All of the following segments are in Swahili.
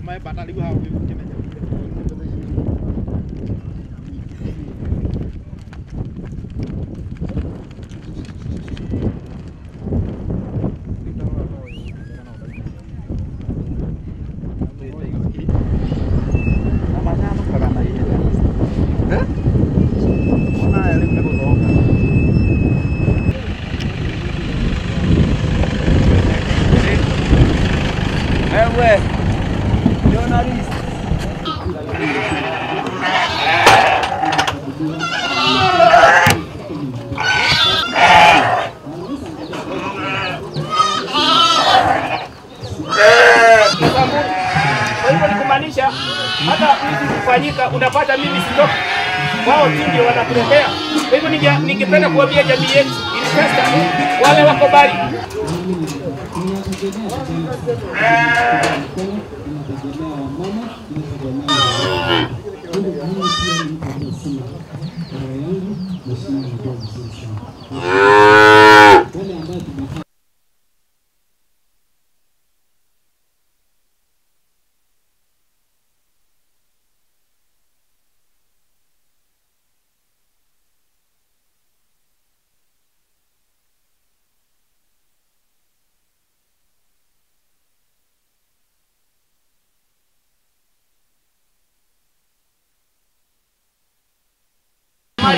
Mai batal ibu hau hata hizi kufanyika unapata mimi sitoki, wao ndio wanatuletea. Kwa hivyo ningependa kuambia jamii yetu ili sasa wale wako bali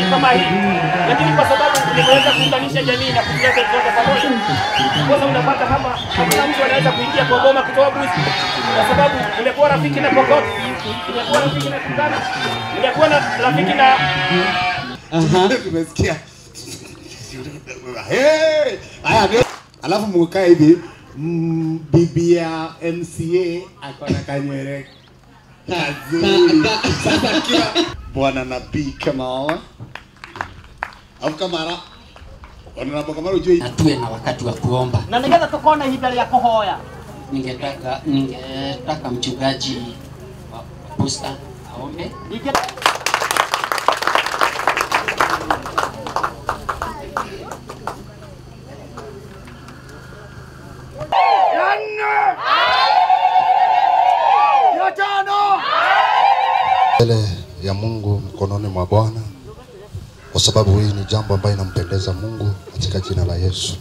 kama hii, lakini kwa sababu nimeweza kuunganisha jamii na kuleta zote pamoja, kwa sababu unapata hapa hakuna mtu anaweza kuingia kwa boma kutoa buzi, kwa sababu nimekuwa rafiki na Pokot, nimekuwa rafiki na Kutana, nimekuwa rafiki na tumesikia haya. Alafu mkae hivi, bibi ya MCA akona kanywele kazuri. Sasa kila bwana nabii Kamala au Kamara wanapokamara ujue na tuwe na wakati wa kuomba. Na ningetaka tukone hibali ya kuhoya. Ningetaka mchungaji wa posta aombe. Mbele ya Mungu mkononi mwa Bwana, kwa sababu hii ni jambo ambalo inampendeza Mungu, katika jina la Yesu.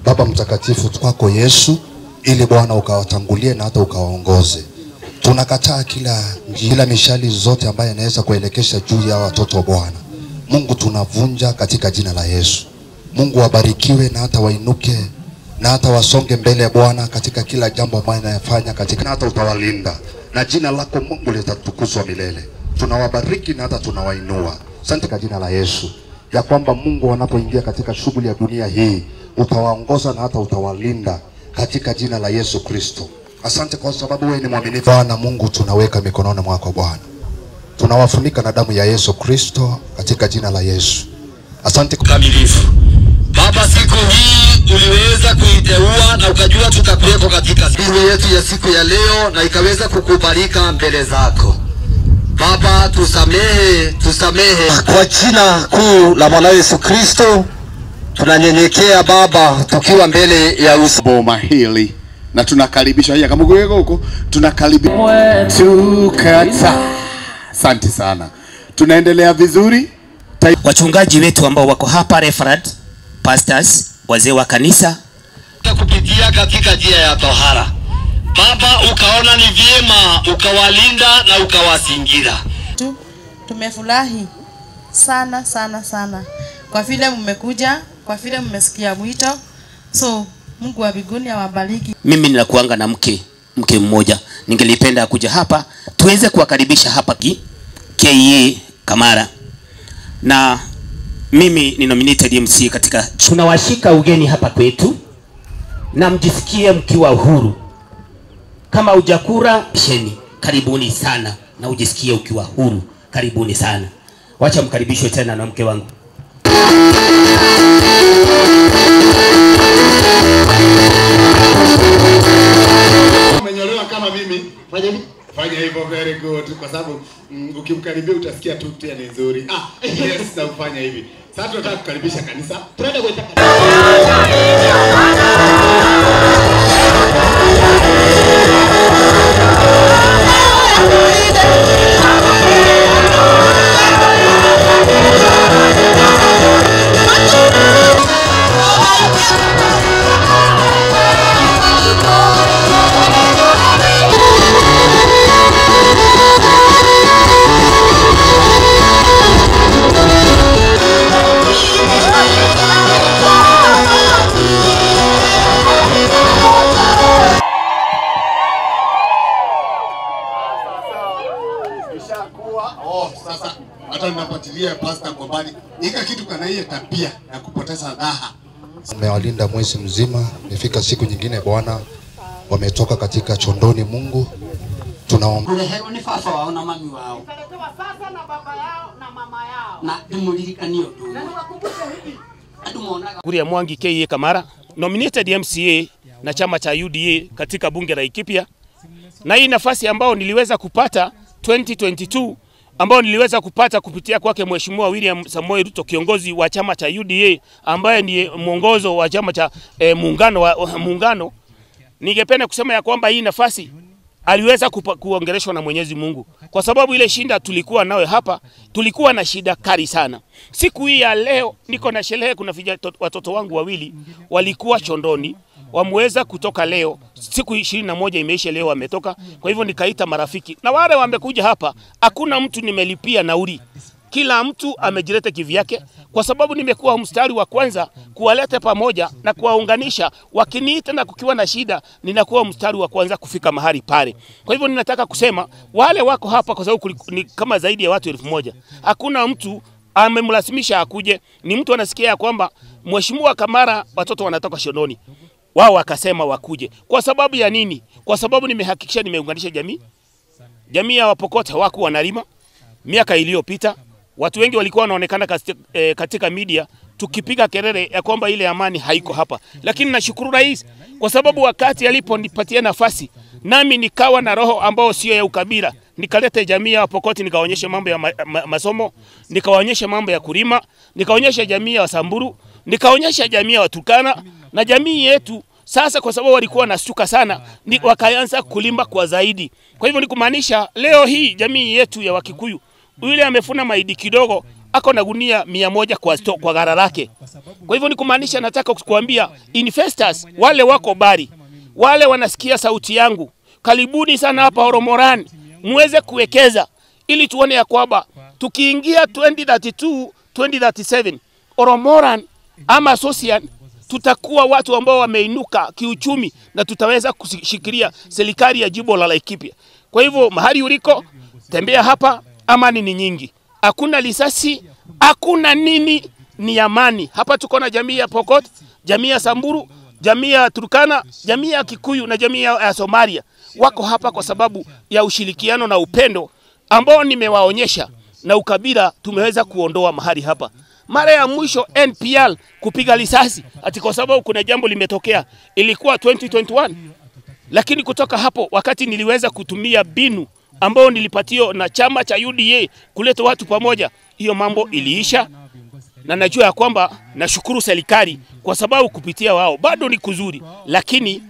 Baba mtakatifu, kwako Yesu, ili Bwana ukawatangulie na hata ukawaongoze. Tunakataa kila mishali zote ambayo inaweza kuelekesha juu ya watoto wa Bwana. Mungu tunavunja katika jina la Yesu. Mungu wabarikiwe na hata wainuke na hata wasonge mbele ya Bwana katika kila jambo ambalo anayafanya, katika na hata utawalinda. Na jina lako Mungu litatukuzwa milele. Tunawabariki na hata tunawainua. Asante kwa jina la Yesu, ya kwamba Mungu wanapoingia katika shughuli ya dunia hii utawaongoza na hata utawalinda katika jina la Yesu Kristo. Asante kwa sababu wewe ni mwaminifu. Bwana Mungu, tunaweka mikononi mwako Bwana. Tunawafunika na damu ya Yesu Kristo katika jina la Yesu. Asante kukamilifu. Baba, siku hii uliweza kuiteua na ukajua tutakuweko katika siku yetu ya siku ya leo, na ikaweza kukubalika mbele zako. Baba, tusamehe kwa jina kuu la Bwana Yesu Kristo. Tunanyenyekea Baba, tukiwa mbele ya uso boma hili, na tunakaribisha haya kama huko tunakaribisha tukata. Asante sana, tunaendelea vizuri. Wachungaji wetu ambao wako hapa, referent pastors, wazee wa kanisa, kupitia katika njia ya tohara Baba, ukaona ni vyema ukawalinda na ukawazingira. tumefurahi sana sana sana kwa vile mmekuja, kwa vile mmesikia mwito. So Mungu wa mbinguni awabariki. Mimi ninakuanga na mke mmoja. Ningelipenda kuja hapa tuweze kuwakaribisha hapa KA Kamara. Na mimi ni nominated MC katika. Tunawashika ugeni hapa kwetu na mjisikie mkiwa huru. Kama hujakura pisheni, karibuni sana, na ujisikie ukiwa huru, karibuni sana. Wacha mkaribishwe tena na mke wangu. Umenyolewa kama mimi. Fanya hivyo, very good, kwa sababu ukimkaribia utasikia tu tena ni nzuri. Yes, na ufanya hivi. Sasa tunataka kukaribisha kanisa. Tuende kwa sasa hata ninapatilia pastor Ngobani. Ika kitu kana hiyo tabia ya kupoteza raha. Umewalinda mwezi mzima, imefika siku nyingine Bwana wametoka katika chondoni. Mungu tunaomba Hero ni fafa wao na mami wao. Kaletewa sasa na baba yao na mama yao. Na dumulirikanio tu. Na niwakumbushe hivi. Adumona Kuria Mwangi KA Kamara, nominated MCA na chama cha UDA katika bunge la Laikipia. Na hii nafasi ambao niliweza kupata 2022 ambao niliweza kupata kupitia kwake Mheshimiwa William Samoei Ruto, kiongozi wa chama cha UDA ambaye ni mwongozo wa chama cha muungano. Ningependa kusema ya kwamba hii nafasi aliweza kuongeleshwa na Mwenyezi Mungu, kwa sababu ile shinda tulikuwa nawe hapa, tulikuwa na shida kali sana. Siku hii ya leo niko na sherehe. Kuna watoto wangu wawili walikuwa chondoni, wameweza kutoka leo. Siku 21 imeisha leo wametoka. Kwa hivyo nikaita marafiki na wale wamekuja hapa. Hakuna mtu nimelipia nauli, kila mtu amejileta kivyake, kwa sababu nimekuwa mstari wa kwanza kuwaleta pamoja na kuwaunganisha. Wakiniita na kukiwa na shida, ninakuwa mstari wa kwanza kufika mahali pale. Kwa hivyo ninataka kusema wale wako hapa, kwa sababu ni kama zaidi ya watu 1000. Hakuna mtu amemlazimisha akuje, ni mtu anasikia kwamba Mheshimiwa Kamara watoto wanatoka shononi, wao wakasema wakuje. Kwa sababu ya nini? Kwa sababu nimehakikisha nimeunganisha jamii ya Wapokot. Hawakuwa wanalima miaka iliyopita. Watu wengi walikuwa wanaonekana katika media tukipiga kelele ya kwamba ile amani haiko hapa. Lakini nashukuru rais, kwa sababu wakati aliponipatia nafasi, nami nikawa na roho ambao sio ya ukabila, nikaleta jamii ya Wapokot, nikaonyesha mambo ya masomo, nikaonyesha mambo ya kulima, nikaonyesha jamii ya Wasamburu, nikaonyesha jamii ya Waturkana na jamii yetu. Sasa kwa sababu walikuwa nasuka sana, wakaanza kulima kwa zaidi. Kwa hivyo ni kumaanisha leo hii jamii yetu ya Wakikuyu, yule amefuna mahindi kidogo ako na gunia 100 kwa gara lake. Kwa hivyo ni kumaanisha, nataka kukuambia investors wale wako bari, wale wanasikia sauti yangu, karibuni sana hapa Oromoran muweze kuwekeza, ili tuone ya kwamba tukiingia 2032 2037 Oromoran ama Association tutakuwa watu ambao wameinuka kiuchumi na tutaweza kushikilia serikali ya jimbo la Laikipia. Kwa hivyo mahali uliko, tembea hapa, amani ni nyingi. Hakuna risasi, hakuna nini, ni amani. Hapa tuko na jamii ya Pokot, jamii ya Samburu, jamii ya Turkana, jamii ya Kikuyu na jamii ya Somalia. Wako hapa kwa sababu ya ushirikiano na upendo ambao nimewaonyesha, na ukabila tumeweza kuondoa mahali hapa. Mara ya mwisho NPL kupiga risasi ati kwa sababu kuna jambo limetokea ilikuwa 2021. Lakini kutoka hapo, wakati niliweza kutumia binu ambao nilipatio na chama cha UDA kuleta watu pamoja, hiyo mambo iliisha. Na najua ya kwamba, nashukuru serikali kwa sababu kupitia wao bado ni kuzuri, lakini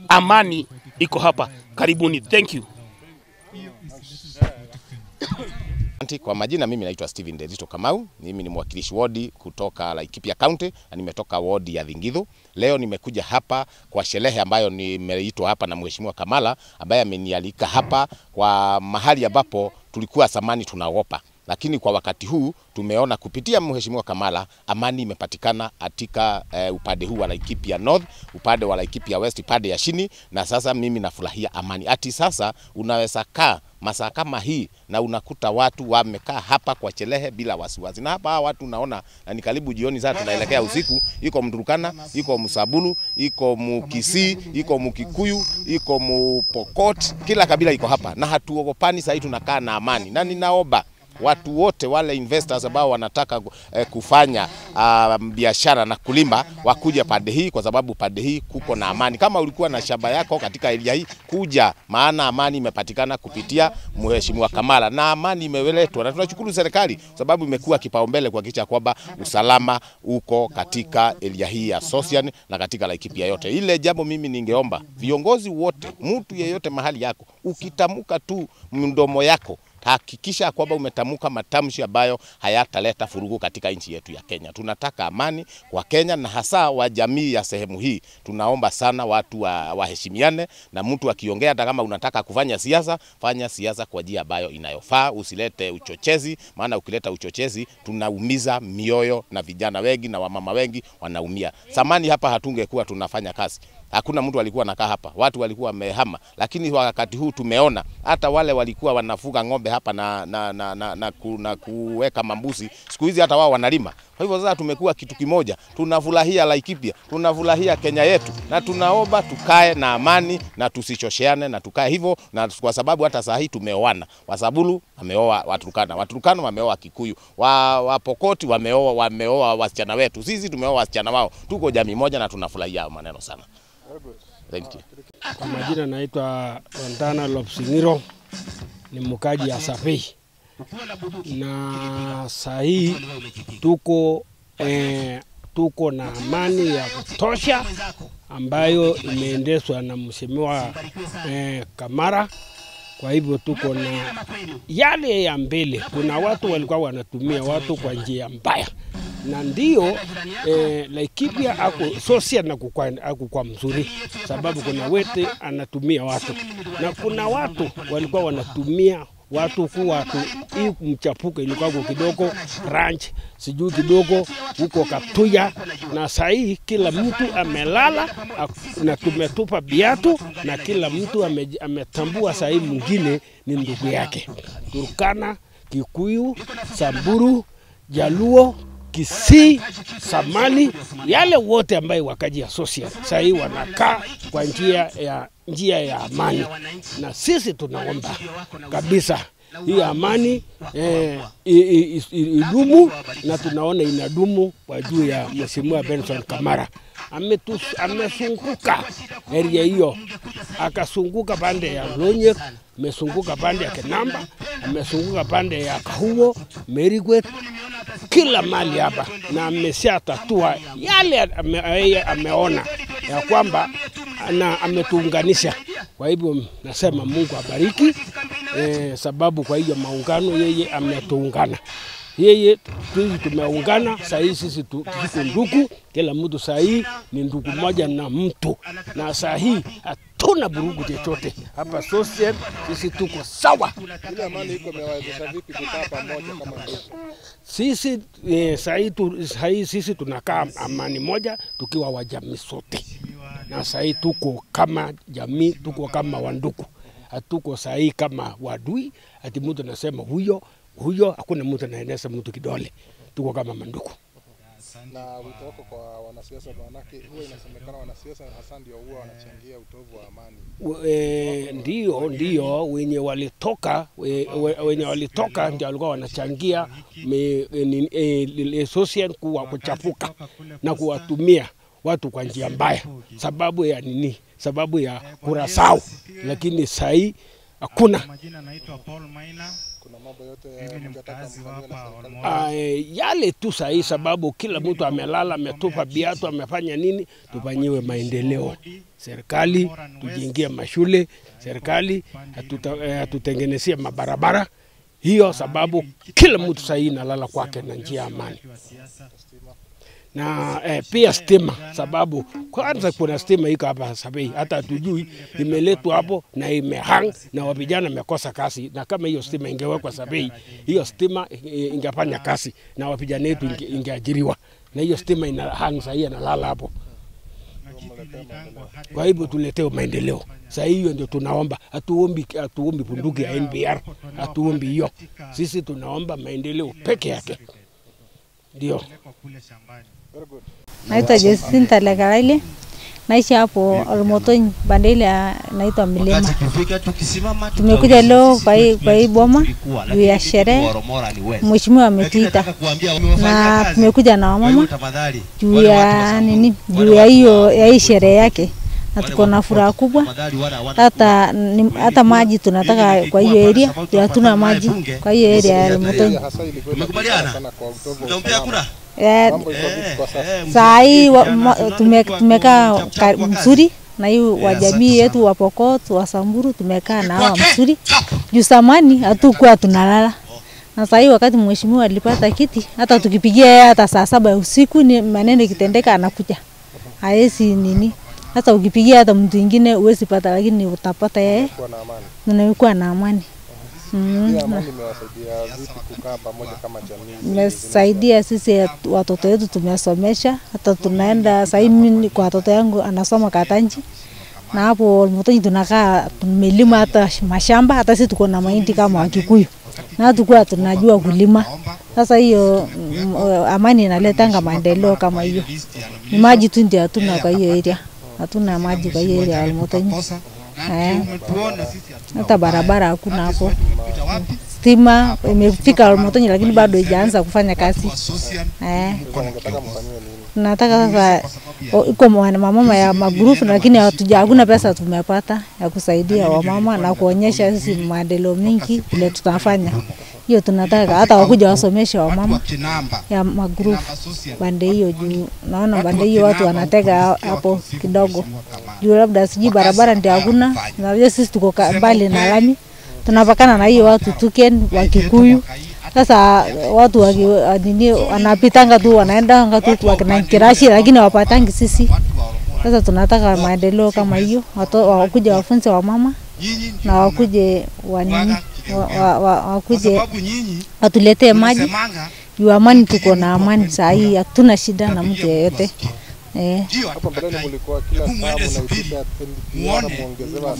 amani iko hapa. Karibuni. Thank you. Asante. Kwa majina mimi naitwa Steven Derito Kamau. Mimi ni mwakilishi wodi kutoka Laikipia County na nimetoka wodi ya Thingithu. Leo nimekuja hapa kwa sherehe ambayo nimeitwa hapa na Mheshimiwa Kamala ambaye amenialika hapa kwa mahali ambapo tulikuwa zamani tunaogopa. Lakini kwa wakati huu tumeona kupitia Mheshimiwa Kamala amani imepatikana katika upande huu wa Laikipia North, upande wa Laikipia West, upande ya chini, na sasa mimi nafurahia amani. Ati sasa unaweza kaa masaa kama hii na unakuta watu wamekaa hapa kwa sherehe bila wasiwasi. Na hapa watu unaona ni karibu jioni, sasa tunaelekea usiku. Iko Mturkana, iko Msabulu, iko Mukisii, iko Mukikuyu, iko Mupokot, kila kabila iko hapa na hatuogopani. Sasa tunakaa na amani, na ninaomba watu wote wale investors ambao wanataka kufanya biashara na kulima wakuja pande hii, kwa sababu pande hii kuko na amani. Kama ulikuwa na shamba yako katika area hii, kuja, maana amani imepatikana kupitia Mheshimiwa Kamala na amani imeletwa, na tunashukuru serikali sababu imekuwa kipaumbele kuhakikisha kwamba usalama uko katika area hii ya Sosian na katika Laikipia yote. Ile jambo mimi ningeomba viongozi wote, mtu yeyote mahali yako, ukitamuka tu mdomo yako, hakikisha kwamba umetamuka matamshi ambayo hayataleta furugu katika nchi yetu ya Kenya. Tunataka amani kwa Kenya, na hasa wa jamii ya sehemu hii. Tunaomba sana watu waheshimiane, na mtu akiongea hata kama unataka kufanya siasa, fanya siasa kwa njia ambayo inayofaa, usilete uchochezi, maana ukileta uchochezi tunaumiza mioyo na vijana wengi na wamama wengi wanaumia. Zamani hapa hatungekuwa tunafanya kazi. Hakuna mtu alikuwa anakaa hapa. Watu walikuwa wamehama, lakini wakati huu tumeona hata wale walikuwa wanafuga ng'ombe hapa na kuweka mambuzi, siku hizi hata wao wanalima. Kwa hivyo sasa tumekuwa kitu kimoja. Tunafurahia Laikipia, tunafurahia Kenya yetu, na tunaomba tukae na amani na tusichosheane, na tukae hivyo, na kwa sababu hata saa hii tumeoana. Wasabulu wameoa Waturkana, Waturkana wameoa Kikuyu, Wapokoti wameoa wasichana wetu. Sisi tumeoa wasichana wao. Tuko jamii moja na tunafurahia maneno sana. Thank you. Kwa majina naitwa Wandana Lopsingiro, ni mkaji ya Sapei. Na sahi tuko na amani ya kutosha ambayo imeendeshwa na Mheshimiwa Kamara. Kwa hivyo tuko na yale ya mbele. Kuna watu walikuwa wanatumia watu kwa njia mbaya, na ndio Laikipia ako Sosian na kwa mzuri, sababu kuna wete anatumia watu, na kuna watu walikuwa wanatumia watu kuwa hii mchapuko ilikuwa kidogo ranch sijui kidogo huko Katuya, na sahi kila mtu amelala na tumetupa biatu, na kila mtu ametambua sahi mwingine ni ndugu yake. Turkana, Kikuyu, Samburu, Jaluo, Kisii, Samali, yale wote ambaye wakaji ya Sosian sahi wanakaa kwa njia ya amani, na sisi tunaomba kabisa hii amani idumu, na tunaona inadumu kwa juu ya Mheshimiwa Benson Kamara. Amesunguka area hiyo, akasunguka pande ya Lonyek, amesunguka pande ya Kenamba, amesunguka pande ya Kahuo, Merigwet, kila mali hapa, na ameshatatua yale ameona ya kwamba na ametuunganisha. Kwa hivyo nasema Mungu abariki, sababu kwa hiyo maungano yeye ametuungana. Yeye tumeungana, sahi sisi tuko ndugu, kila mtu sahi ni ndugu moja na mtu, na sahi hatuna burugu chochote hapa Sosian, sisi tuko sawa. Ile amani iko imewawezesha vipi kukaa pamoja kama ndugu? Sisi sahi sisi tunakaa amani moja tukiwa wajamii sote, na sahi tuko kama jamii, tuko kama wandugu. Hatuko sahi kama wadui, ati mtu anasema huyo, hakuna mtu anaeneza mtu kidole. Tuko kama mandugu. Na wito wako kwa wanasiasa, manake huwa inasemekana wanasiasa hasa ndio huwa wanachangia utovu wa amani? Ndio wenye walitoka ndio walikuwa wanachangia Sosian kuchapuka na kuwatumia watu kwa njia mbaya, sababu ya nini? Sababu ya kurasau, lakini sahi hakuna. Majina naitwa Paul Maina. Kuna mambo yote mngetaka mfanywe na serikali? Yale tu sahi, sababu kila mtu amelala, ametupa biatu, amefanya nini? Tufanyiwe maendeleo. Serikali tujengie mashule, serikali atutengenezie mabarabara, hiyo sababu kila mtu sahii nalala kwake na njia amani. Na pia stima, sababu kwanza kuna stima iko hapa Sabei, hata tujui imeletwa hapo na imehang na wapijana mekosa kasi, na kama hiyo stima ingewekwa Sabei, hiyo stima ingefanya kasi na wapijana wetu ingeajiriwa, na hiyo stima ina hang sahii analala hapo. Kwa hivyo tuleteo maendeleo. Sasa hiyo ndio tunaomba, hatuombi bunduki ya NBR, hatuombi hiyo. Sisi tunaomba maendeleo peke yake. Ndio. Naitwa Jacinta Legalaile. Naishi hapo Olmotony, bande ile naitwa Milima. Tumekuja leo kwa hii boma juu ya sherehe. Mheshimiwa ametuita. Na tumekuja na wamama juu ya nini? Juu ya hii sherehe yake. Na tuko na furaha kubwa. Hata maji tunataka kwa hiyo area, hatuna maji kwa hiyo area ya Olmotony. Saa hii tumekaa mzuri na hii wa jamii yetu wa Pokot, wa Samburu, tumekaa na hawa mzuri. Juu zamani hatukuwa tunalala. Na saa hii wakati mheshimiwa alipata kiti, hata tukipigia hata saa 7 ya usiku ni maneno kitendeka anakuja. Haezi nini? Hata ukipigia hata mtu mwingine uwezi pata, lakini utapata yeye. Tunakuwa na amani. Imesaidia sisi watoto wetu, tumesomesha, hata tunaenda sasa hivi kwa watoto yangu anasoma Katanji. Na hapo Olmotony tunakaa tumelima hata mashamba, hata sisi tuko na mahindi kama Wakikuyu. Na tukua tunajua kulima. Sasa hiyo amani inaletanga maendeleo kama hiyo. Ni maji tu ndio hatuna kwa hiyo area. Hatuna maji kwa hiyo area ya Olmotony. Hata barabara hakuna hapo. Stima imefika Olmotony lakini bado haijaanza kufanya kazi. Nataka sasa iko mama ya magrupu, lakini hakuna pesa tumepata ya kusaidia wamama na kuonyesha sisi maendeleo mingi vile tutafanya. Hiyo tunataka hata wakuja wasomeshe wamama ya magrupu bande hiyo juu. Naona bande hiyo watu wanatega hapo kidogo. Juu labda siji barabara ndio hakuna. Na sisi tuko mbali na lami. Tunapakana na hiyo watu Tuken, Wakikuyu. Sasa watu wanapitanga tu wanaenda tu wakina Kirashi, lakini wapatangi sisi. Sasa tunataka maendeleo kama hiyo, wakuja wafunze wa mama na wakuje wakuje atuletee maji. Juu amani, tuko na amani saa hii, hatuna shida na mtu yeyote. Hapo mbeleni mlikuwa kila saa mnaitisha muongezewa.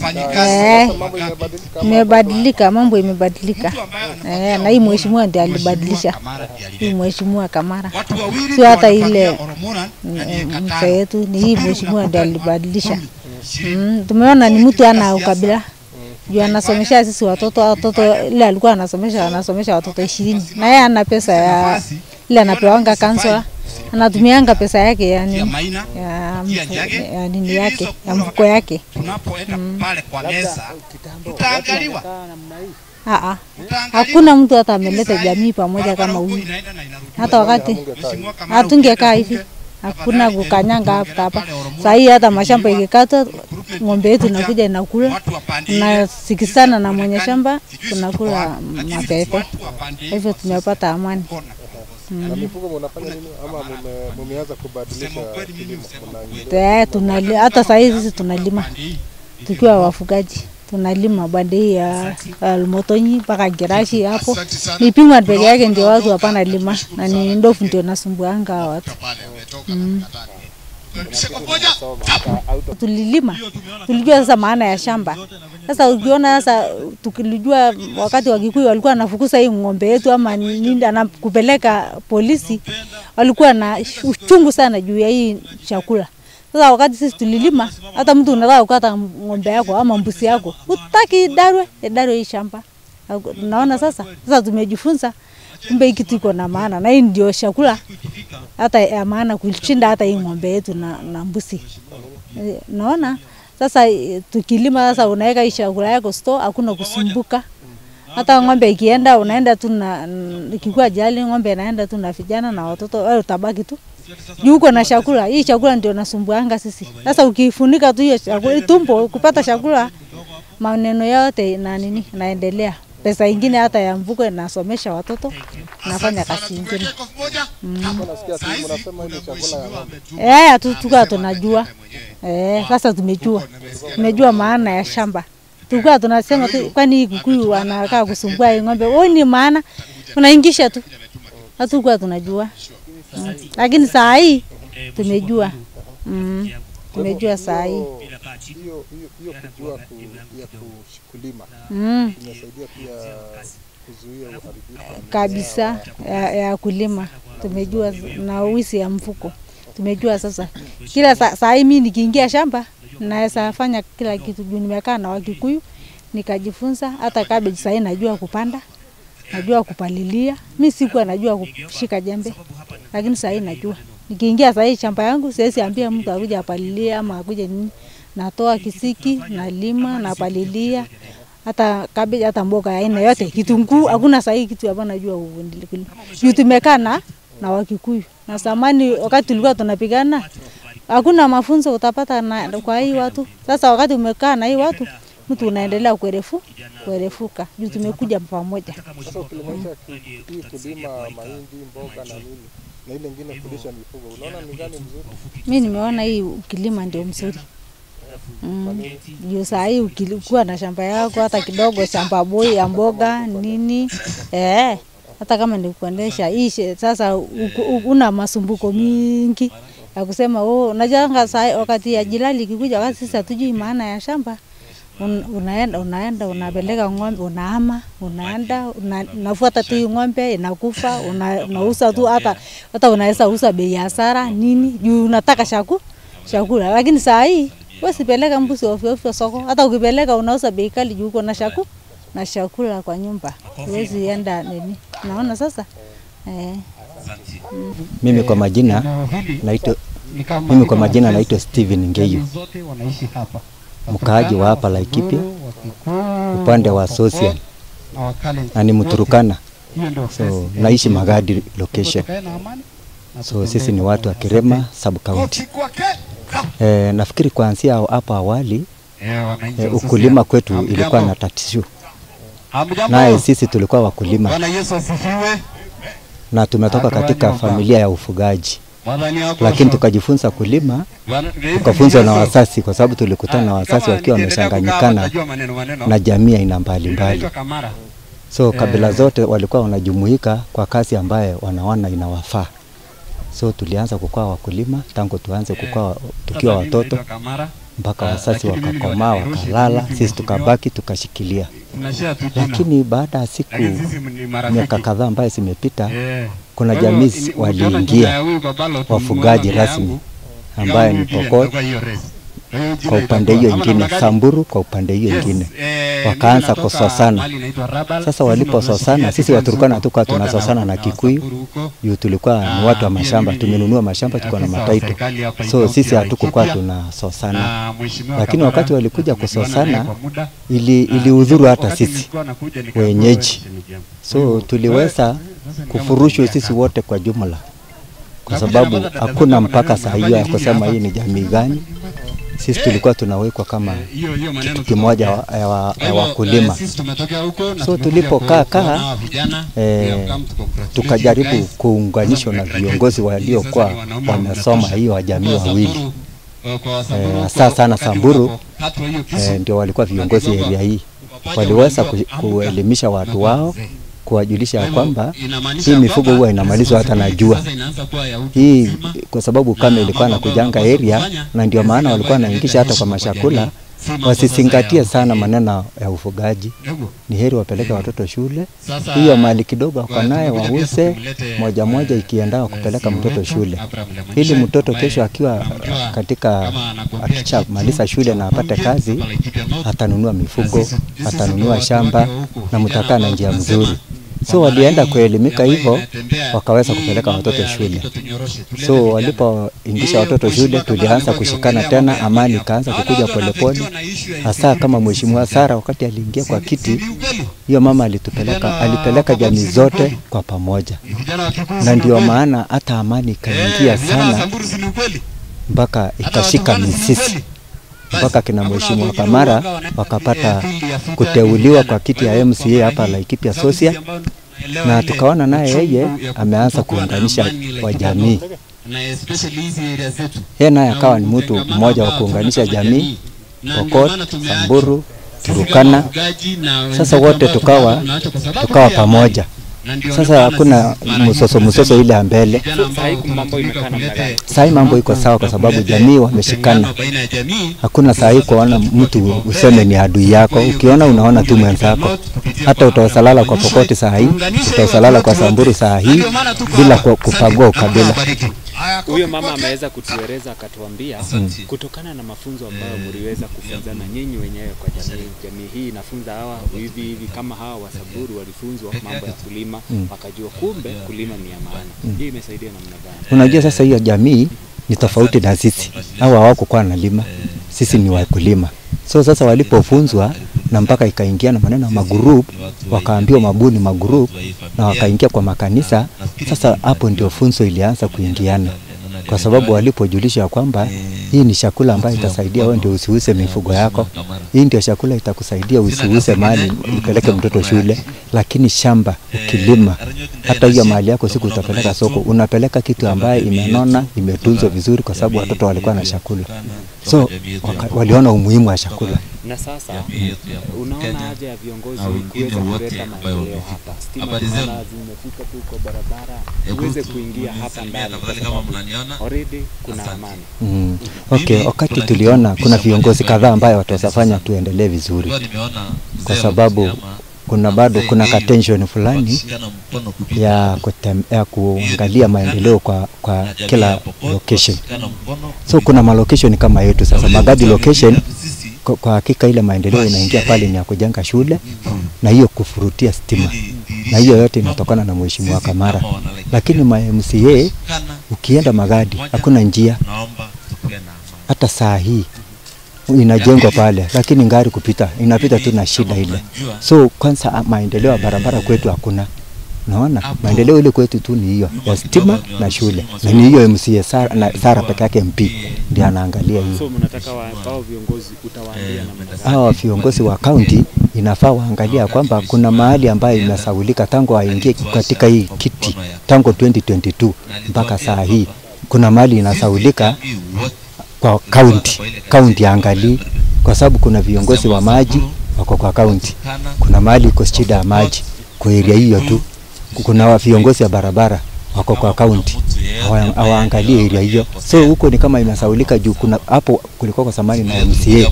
Imebadilika, mambo imebadilika. Na hii mheshimiwa ndiye alibadilisha. Hii mheshimiwa Kamara. Sio hata ile mzee yetu, ni hii mheshimiwa ndiye alibadilisha. Tumeona ni mtu ana ukabila. Juu anasomesha sisi watoto ile alikuwa anasomesha watoto 20. Na yeye ana pesa ya ile anapewaanga kansela. Anatumianga pesa yake ya nini yake, ya mfuko yake. Tunapoenda pale kwa meza tutaangaliwa. Hakuna mtu hata ameleta jamii pamoja kama huyu. Hata wakati hatungekaa hivi. Hakuna kukanyanga hapa. Sasa hii hata mashamba ikikata, ng'ombe yetu inakuja inakula. Na sikisana na mwenye shamba tunakula mapepe. Hivyo tumepata amani. Na mifugo mnafanya nini ama mmeanza kubadilisha kilimo? Hata sasa hivi sisi tunalima. Tukiwa wafugaji tunalima bande ya Olmotony mpaka Kirashi hapo. Ni Pingwan peke yake ndio watu hapana lima, na ni ndofu ndio nasumbuanga watu. Tulijua sasa maana ya shamba. Sasa ukiona sasa tukilijua wakati Wakikuyu walikuwa wanafukuza hii ng'ombe yetu ama nini anakupeleka polisi, walikuwa na uchungu sana juu ya hii chakula. Sasa wakati sisi tulilima, hata mtu unataka kukata ng'ombe yako ama mbuzi yako, utaki darwe hii shamba. Naona sasa tumejifunza kumbe hiki tuko na maana, na hii ndio chakula hata ya maana kushinda hata hii ng'ombe yetu na mbuzi. Naona sasa tukilima sasa unaweka hii chakula yako store, hakuna kusumbuka. Hata ng'ombe ikienda unaenda tu na ikikuwa jali ng'ombe inaenda tu na vijana na watoto, wewe utabaki tu. Yuko na chakula, hii chakula ndio nasumbuanga sisi. Sasa ukifunika tu hiyo chakula tumbo kupata chakula, maneno yote na nini naendelea. pesa ingine hata ya mvuko nasomesha watoto, nafanya kazi ingine. Unasema ile chakula ya ng'ombe. Tulikuwa tunajua. Sasa tumejua maana ya shamba. Tulikuwa tunasema tu kwani Kikuyu wanakaa kusumbua ng'ombe. Wewe ni maana unaingisha tu. Hatukuwa tunajua. Lakini saa hii tumejua. Tumejua saa hii. Hiyo kujua ya kulima. Inasaidia pia kuzuia uharibifu kabisa ya kulima. Tumejua na wizi ya mfuko. Tumejua sasa. Kila saa hii mimi nikiingia shamba naweza fanya kila kitu. Nimekaa na Wakikuyu nikajifunza, hata cabbage sasa hii najua kupanda, najua kupalilia. Mimi sikuwa najua kushika jembe, lakini sasa hii najua. Nikiingia sasa hii shamba yangu siwezi ambia mtu akuje apalilie ama akuje nini. Natoa kisiki, nalima, napalilia. Hata cabbage, hata mboga aina yote, kitunguu, hakuna sasa hii kitu hapa najua kulima. Juu tumekaa na Wakikuyu. Na zamani wakati tulikuwa tunapigana hakuna mafunzo utapata kwa hii watu. Sasa wakati umekaa na hii watu, mtu unaendelea kuerefuka. Juu tumekuja pamoja. Sasa ukilinganisha hii kulima mahindi, mboga na nini na ile nyingine kulisha mifugo, unaona ni gani mzuri? Mimi nimeona hii ukilima ndio mzuri. Juu saa hii ukilikuwa na shamba yako hata kidogo, shamba boy ya mboga nini, hata kama ni kuendesha hii sasa una masumbuko mingi ya kusema unajanga saa wakati ya jilali kikuja, wakati sisi hatujui maana ya shamba. Unaenda unapeleka ng'ombe, unaama, unafuata tu ng'ombe inakufa, unauza tu, hata unaweza uza bei ya hasara nini juu unataka chakula. Lakini saa hii usipeleka mbuzi ovyo soko, hata ukipeleka unauza bei kali juu uko na chakula kwa nyumba. Huwezi enda nini. Naona sasa Mimi kwa majina naitwa Steven Ngeyu, mkaaji wa hapa Laikipia, upande wa social, na ni Mturukana. So naishi Magadi location. So sisi ni watu wa Kirema sub county. Nafikiri kuanzia hapo awali ukulima kwetu ilikuwa na tatizo. Naye sisi tulikuwa wakulima. Na tumetoka katika familia ya ufugaji. Lakini tukajifunza kulima, tukafunzwa na wazazi, kwa sababu tulikutana na wazazi wakiwa wamechanganyikana na jamii aina mbalimbali. So kabila zote walikuwa wanajumuika kwa kazi ambaye wanaona inawafaa. So tulianza kukaa wakulima tangu tuanze kukaa tukiwa watoto mpaka wazazi wakakomaa wakalala, sisi tukabaki tukashikilia. Lakini baada ya siku miaka kadhaa ambayo zimepita, kuna jamii waliingia wafugaji rasmi ambaye ni Pokot kwa upande hiyo ingine, Samburu kwa upande hiyo ingine, wakaanza kusosana. Sasa walipososana, sisi Waturkana hatukuwa tunasosana na Kikuyu, yu tulikuwa ni watu wa mashamba, tumenunua mashamba, tuko na mataito. So sisi hatukuwa tunasosana. Lakini wakati walikuja kusosana, iliudhuru hata sisi wenyeji. So tuliweza kufurushwa sisi wote kwa jumla, kwa sababu hakuna mpaka saa hiyo ya kusema hii ni jamii gani. Sisi tulikuwa tunawekwa kama kitu kimoja ya wakulima. So tulipokaa tukajaribu kuunganishwa na viongozi waliokuwa wamesoma hiyo wa jamii wawili. Sana Samburu ndio walikuwa viongozi area hii. Waliweza kuelimisha watu wao, kuwajulisha kwamba hii mifugo huwa inamalizwa hata na jua. Hii kwa sababu kama ilikuwa na kujanga area, na ndio maana walikuwa wanaingisha hata kwa mashakula, wasisingatie sana maneno ya ufugaji. Ni heri wapeleke watoto shule. Hiyo mali kidogo wako naye wauze moja ikienda kupeleka mtoto shule. Ili mtoto kesho akiwa katika akishamaliza shule na apate kazi, atanunua mifugo, atanunua shamba na mtakaa na njia mzuri. So walienda kuelimika hivyo, wakaweza kupeleka watoto shule. So walipoingisha watoto shule, tulianza kushikana tena, amani ikaanza kukuja polepole. Hasa kama Mheshimiwa Sara wakati aliingia kwa kiti, hiyo mama alipeleka jamii zote kwa pamoja. Na ndio maana hata amani ikaingia sana mpaka ikashika mizizi. mpaka kina mheshimiwa Kamara wakapata kuteuliwa kwa kiti ya MCA hapa Laikipia Social, na tukaona naye yeye ameanza kuunganisha wa jamii. Yeye naye akawa ni mtu mmoja wa kuunganisha jamii, Pokot, Samburu, Turukana. Sasa wote tukawa pamoja. Sasa hakuna msoso ile mbele. Sasa mambo iko sawa kwa sababu jamii wameshikana. Hakuna saa kuona mtu useme ni adui yako. Ukiona unaona tu mwenzako. Hata utawasalala kwa Pokoti saa hii, utawasalala kwa Samburu saa hii bila kupagua ukabila. Huyo mama ameweza kutueleza akatuambia kutokana na mafunzo ambayo mliweza kufunzana nyinyi wenyewe kwa jamii hii inafunza hawa hivi kama hawa Wasamburu walifunzwa mambo ya kulima wakajua kumbe kulima ni ya maana. Hii imesaidia namna gani? Unajua sasa hiyo jamii ni tofauti na sisi. Hawa hawako kwa nalima. Sisi ni wakulima. So sasa walipofunzwa na mpaka ikaingia na maneno ya magroup, wakaambiwa mabuni magroup na wakaingia kwa makanisa. Sasa hapo ndio funzo ilianza kuingiana, kwa sababu walipojulisha kwamba hii ni chakula ambayo itasaidia wewe ndio usiuze mifugo yako, hii ndio chakula itakusaidia usiuze mali upeleke mtoto shule, lakini shamba ukilima hata hiyo mali yako siku utapeleka soko, unapeleka kitu ambaye imenona, imetunzwa vizuri, kwa sababu watoto walikuwa na chakula. So waliona umuhimu wa chakula. Na sasa unaona haja ya viongozi kuweza kuleta maendeleo hapa. Stima zimefika tu kwa barabara, uweze kuingia hapa ndani kwa sababu already kuna amani. Okay, wakati tuliona kuna viongozi kadhaa ambao watawafanya tuendelee vizuri, kwa sababu kuna tension fulani ya kuangalia maendeleo kwa kila location. So kuna location kama yetu sasa Magadi location, kwa hakika ile maendeleo inaingia pale ni ya kujenga shule na hiyo kufurutia stima, na hiyo yote inatokana na mheshimiwa Kamara. Lakini MCA ukienda Magadi hakuna njia, hata saa hii inajengwa pale, lakini ngari kupita inapita tu na shida ile. So kwanza maendeleo ya barabara kwetu hakuna. Naona maendeleo ile kwetu tu ni hiyo ya stima na shule, na ni hiyo MCA Sara peke yake MP ndiye anaangalia hiyo. So mnataka wao viongozi utawaambia namna hao viongozi wa county inafaa waangalia kwamba kuna mahali ambayo imesaulika tangu aingie katika hii kiti tangu 2022 mpaka saa hii, kuna mahali inasaulika kwa county angalia, kwa sababu kuna viongozi wa maji wako kwa county, kuna mahali iko shida ya maji kwa area hiyo tu, kuna viongozi wa barabara wako kwa county hawaangalie area hiyo. So huko ni kama inasaulika juu kuna hapo kulikuwa kwa samani na MCA.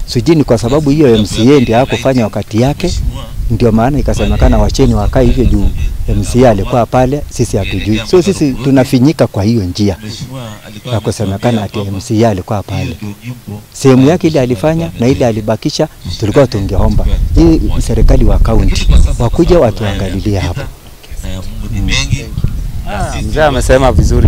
Sijini kwa sababu hiyo MCA ndiye hakufanya wakati yake, ndio maana ikasemekana wacheni wakae hivyo juu MCA alikuwa pale, sisi hatujui. So sisi tunafinyika kwa hiyo njia ya kusemekana ati MCA alikuwa pale. Sehemu yake ile alifanya na ile alibakisha, tulikuwa tungeomba hii serikali wa county wakuja watuangalilie hapo. Mzee amesema vizuri.